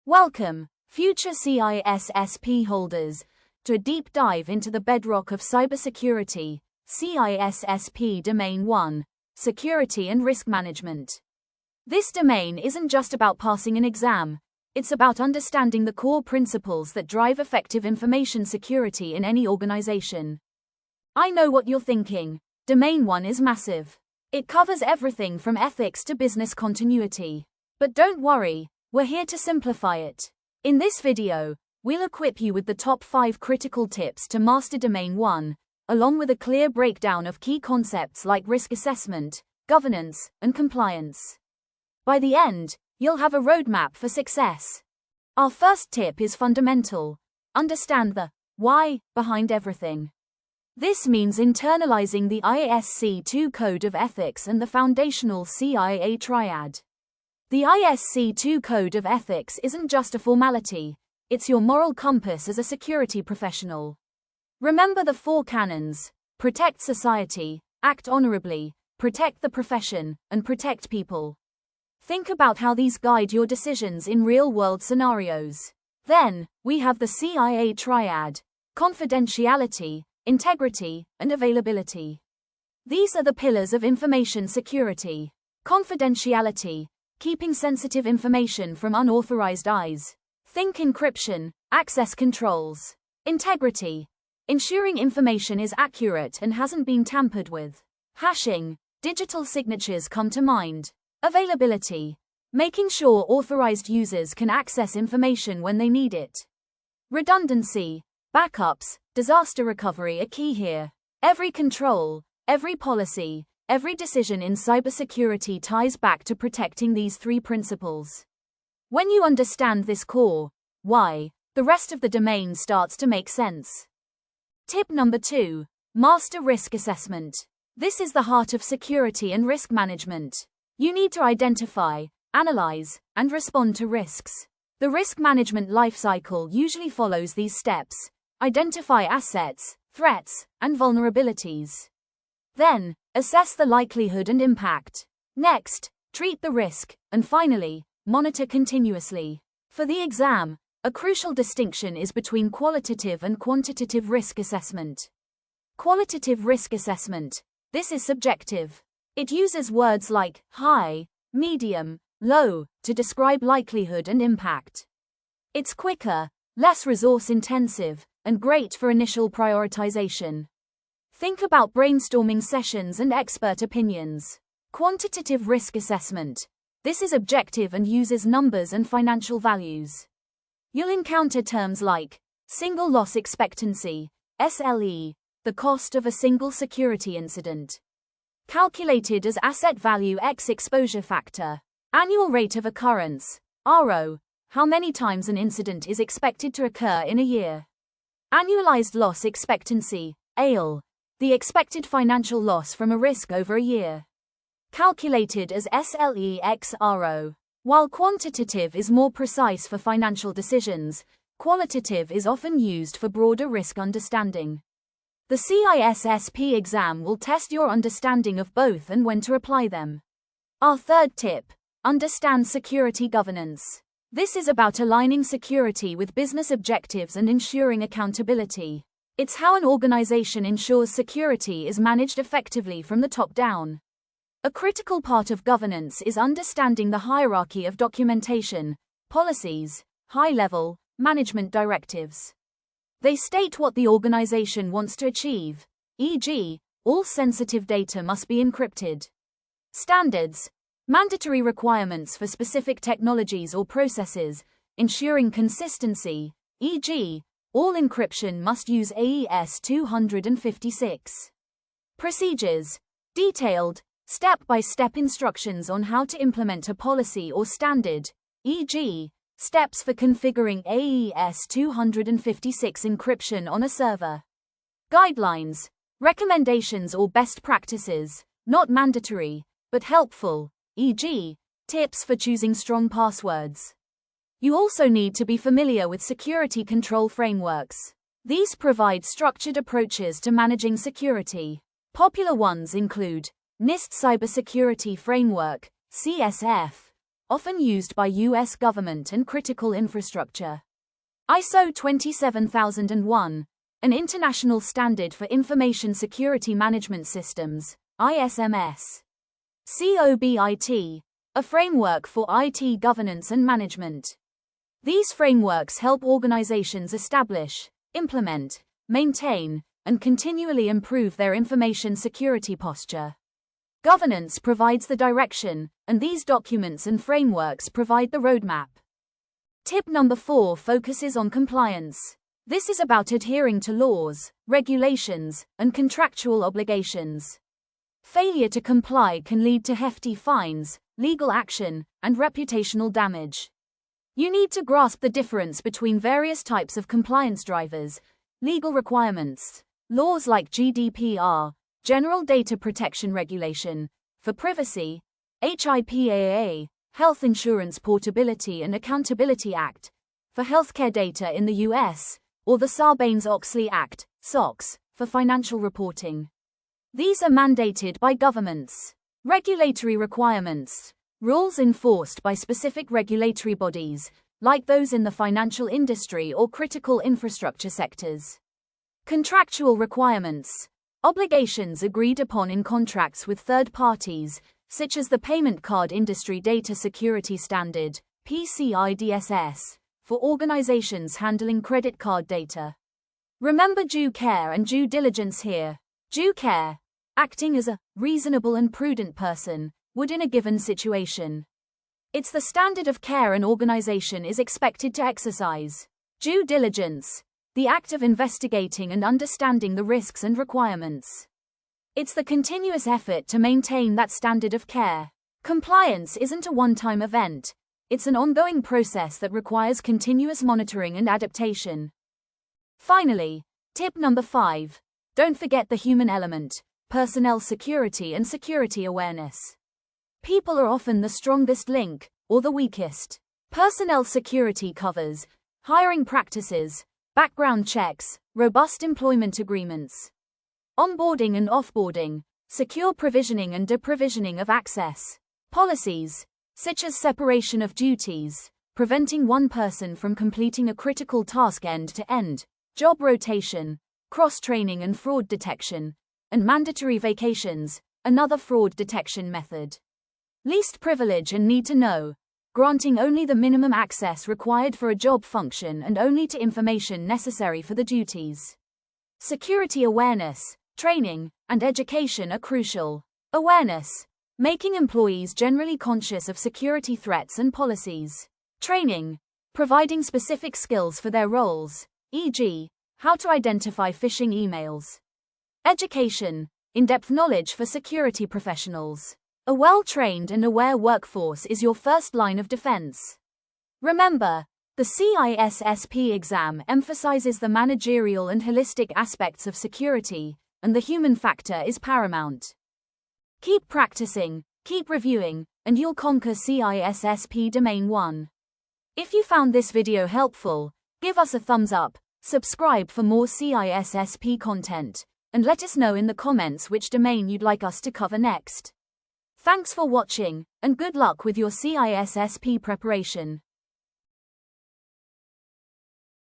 Welcome, future CISSP holders, to a deep dive into the bedrock of cybersecurity, CISSP Domain 1, Security and Risk Management. This domain isn't just about passing an exam, it's about understanding the core principles that drive effective information security in any organization. I know what you're thinking. Domain 1 is massive. It covers everything from ethics to business continuity. But don't worry, we're here to simplify it. In this video, we'll equip you with the top 5 critical tips to master Domain 1, along with a clear breakdown of key concepts like risk assessment, governance, and compliance. By the end, you'll have a roadmap for success. Our first tip is fundamental. Understand the why behind everything. This means internalizing the ISC2 Code of Ethics and the foundational CIA Triad. The ISC2 Code of Ethics isn't just a formality, it's your moral compass as a security professional. Remember the 4 canons: protect society, act honorably, protect the profession, and protect people. Think about how these guide your decisions in real-world scenarios. Then, we have the CIA Triad: confidentiality, integrity, and availability. These are the pillars of information security. Confidentiality, keeping sensitive information from unauthorized eyes. Think encryption, access controls. Integrity, ensuring information is accurate and hasn't been tampered with. Hashing, digital signatures come to mind. Availability, making sure authorized users can access information when they need it. Redundancy, backups, disaster recovery are key here. Every control, every policy, every decision in cybersecurity ties back to protecting these 3 principles. When you understand this core why, the rest of the domain starts to make sense. Tip number 2. Master risk assessment. This is the heart of security and risk management. You need to identify, analyze, and respond to risks. The risk management lifecycle usually follows these steps. Identify assets, threats, and vulnerabilities. Then, assess the likelihood and impact. Next, treat the risk, and finally, monitor continuously. For the exam, a crucial distinction is between qualitative and quantitative risk assessment. Qualitative risk assessment. This is subjective. It uses words like high, medium, low to describe likelihood and impact. It's quicker, less resource-intensive, and great for initial prioritization. Think about brainstorming sessions and expert opinions. Quantitative risk assessment. This is objective and uses numbers and financial values. You'll encounter terms like single loss expectancy, SLE, the cost of a single security incident. Calculated as asset value x exposure factor. Annual rate of occurrence, RO, how many times an incident is expected to occur in a year. Annualized loss expectancy, ALE, the expected financial loss from a risk over a year. Calculated as SLE x RO. While quantitative is more precise for financial decisions, qualitative is often used for broader risk understanding. The CISSP exam will test your understanding of both and when to apply them. Our third tip: understand security governance. This is about aligning security with business objectives and ensuring accountability. It's how an organization ensures security is managed effectively from the top down. A critical part of governance is understanding the hierarchy of documentation, policies, high-level management directives. They state what the organization wants to achieve, e.g., all sensitive data must be encrypted. Standards, mandatory requirements for specific technologies or processes, ensuring consistency, e.g., all encryption must use AES 256. Procedures, detailed, step-by-step instructions on how to implement a policy or standard, e.g., steps for configuring AES 256 encryption on a server. Guidelines, recommendations or best practices, not mandatory, but helpful, e.g., tips for choosing strong passwords. You also need to be familiar with security control frameworks. These provide structured approaches to managing security. Popular ones include NIST Cybersecurity Framework, CSF, often used by U.S. government and critical infrastructure. ISO 27001, an international standard for information security management systems, ISMS. COBIT, a framework for IT governance and management. These frameworks help organizations establish, implement, maintain, and continually improve their information security posture. Governance provides the direction, and these documents and frameworks provide the roadmap. Tip number 4 focuses on compliance. This is about adhering to laws, regulations, and contractual obligations. Failure to comply can lead to hefty fines, legal action, and reputational damage. You need to grasp the difference between various types of compliance drivers, legal requirements, laws like GDPR, General Data Protection Regulation, for privacy, HIPAA, Health Insurance Portability and Accountability Act, for healthcare data in the US, or the Sarbanes-Oxley Act, SOX, for financial reporting. These are mandated by governments. Regulatory requirements, rules enforced by specific regulatory bodies, like those in the financial industry or critical infrastructure sectors. Contractual requirements, obligations agreed upon in contracts with third parties, such as the Payment Card Industry Data Security Standard, PCI DSS, for organizations handling credit card data. Remember due care and due diligence here. Due care, acting as a reasonable and prudent person would in a given situation. It's the standard of care an organization is expected to exercise. Due diligence, the act of investigating and understanding the risks and requirements. It's the continuous effort to maintain that standard of care. Compliance isn't a one-time event. It's an ongoing process that requires continuous monitoring and adaptation. Finally, tip number 5. Don't forget the human element, personnel security and security awareness. People are often the strongest link, or the weakest. Personnel security covers hiring practices, background checks, robust employment agreements, onboarding and offboarding, secure provisioning and deprovisioning of access, policies, such as separation of duties, preventing one person from completing a critical task end to end, job rotation, cross-training and fraud detection, and mandatory vacations, another fraud detection method. Least privilege and need to know, granting only the minimum access required for a job function and only to information necessary for the duties. Security awareness, training, and education are crucial. Awareness, making employees generally conscious of security threats and policies. Training, providing specific skills for their roles, e.g., how to identify phishing emails. Education, in-depth knowledge for security professionals. A well-trained and aware workforce is your first line of defense. Remember, the CISSP exam emphasizes the managerial and holistic aspects of security, and the human factor is paramount. Keep practicing, keep reviewing, and you'll conquer CISSP Domain 1. If you found this video helpful, give us a thumbs up, subscribe for more CISSP content, and let us know in the comments which domain you'd like us to cover next. Thanks for watching, and good luck with your CISSP preparation.